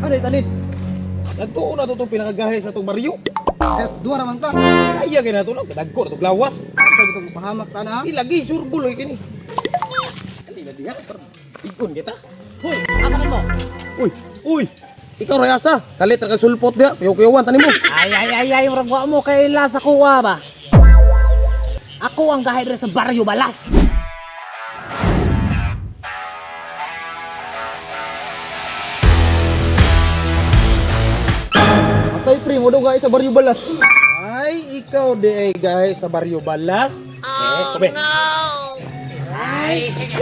Ano talid? Nagtuon na to itong pinakagahe sa itong baryo. Dua raman ta. Kaya kaya na ito, kadagko na itong lawas. Ito bitong pahamak ta na. Ilagi, surbuloy kini. Hindi na diha, igon kita. Hoy, asa ka mo? Uy! Ikaw rayasa, kalit kag sulpot diha, kuyaw-kuyawan tani mo. Ay, ragwa mo kay lasa kuha ba? Ako ang gahid sa Baryo Balas. Atay pre, mo daw guys sa Baryo Balas. Ay, ikaw di ay gahe sa Baryo Balas. Kobe. Ay, sige.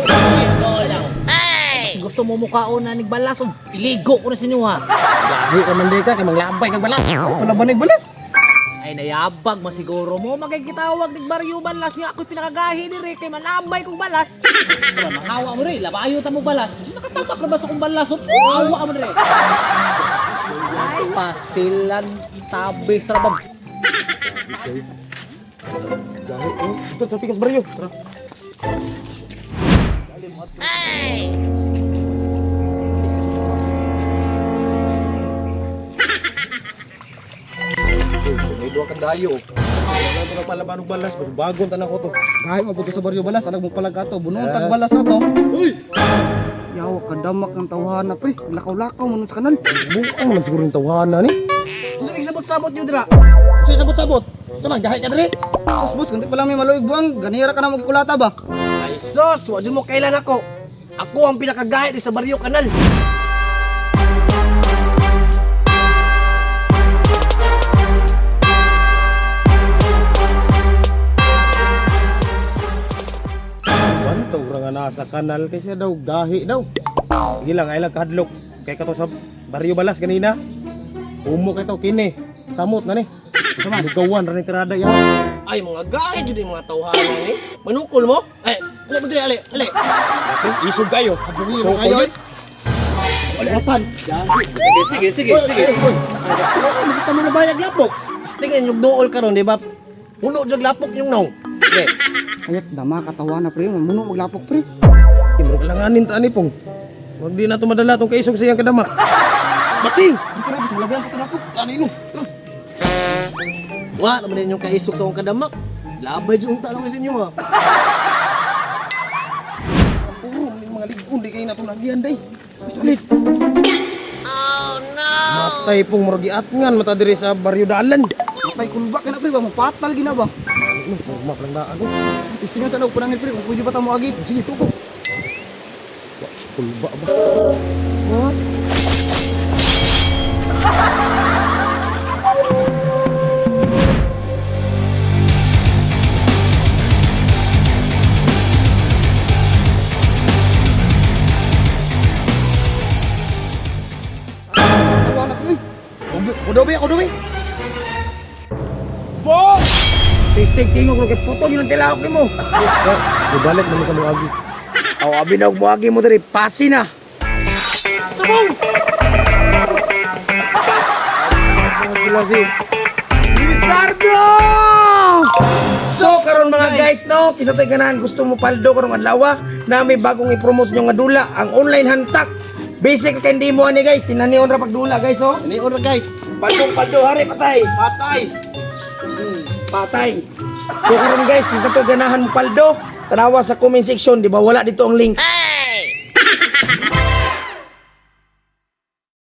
Kasi gusto mo mukhaon na nigbalas, iligo ko na sa inyo ha. Gahe raman di ka kay manglambay kag balas. Wala ba balas? Ay, nayabag masiguro mo. Magkikitawag ni Baryo Balas niya. Ako'y pinakagahi ni Rick. Kay malambay kong balas. Diba, mangawa mo rin. Labayo ta mo balas. Nakatabak na ba sa kong balas? Awa mo rin. Ay, pastilan. Tabis na ba? Gahe, ito sa pikas baryo. Tara. May duwa kang dayo. Wala ito na palaban ng balas, bagon tanan ko to. Kahit mo sa Baryo Balas, alag mo palag ato. Bunuon tag balas na to. Uy! Yaw, kadamak ng tawhana pre. Lakaw-lakaw mo sa kanal. Buang man siguro yung tawanan ni. Unsa may sabot-sabot yo dira? Sa sabot-sabot. Sama gahe ka diri. Sus boss, kundi pala may maluig buang. Ganira ka na magkulata ba? Ay sos, wadi mo kailan ako. Ako ang pinakagahit sa Baryo Kanal. Bantaw ra nga nasa kanal kasi daw gahi daw. Sige lang, ay lang kahadlok. Kay kato sa Baryo Balas kanina. Umo kay to kini. Samot na ni. Sama lugawan ra ni tirada ya. Ay mga gahit jud yung mga tawhanan ni. Manukol mo? Ay, ali mo diri ali. Isog kayo. So kayo, kayo. Alasan. Sige. Kita mo na bayag lapok. Tingin yung dool karon, di ba? Puno jud lapok yung nong. Okay. Ayat dama katawana pre, muno maglapok pre. Imro kalanganin ta ani pong. Wag di na to madala tong kaisog sa iyang kadama. Batsing. Dito na sa labihan pa lapok. Kanino? Wa naman din yung kaisok sa akong kadamak. Labay jud unta lang sa inyo ha. Puro man mga ligon di kay na to nagian day. Sulit. Matay pong murag giatngan mata diri sa Baryo Dalan. Patay kulba ka na pre ba, mapatal gina ba? Map lang daan ko. Istingan sa daw punangin pre, kung pwede pa ta mo agi. Sige tuko. Kulba ba? Ha? Tawana pre. Kudobi. Po! Tistig tingog kay putol yung tilawak nimo. Ibalik naman sa mga agi. Aw abi daw buhagi mo diri pasi na. Sila si Lizardo! So karon mga guys no, kisa tay ganahan gusto mo paldo karong adlaw na may bagong i-promote nyo nga dula, ang online hantak. Basic kay hindi mo ani guys, sinanion ra pagdula guys oh. Sinanion ra guys. Paldo hari patay. Patay. So karon guys, kisa to ganahan mo paldo, tanawa sa comment section, di ba wala dito ang link.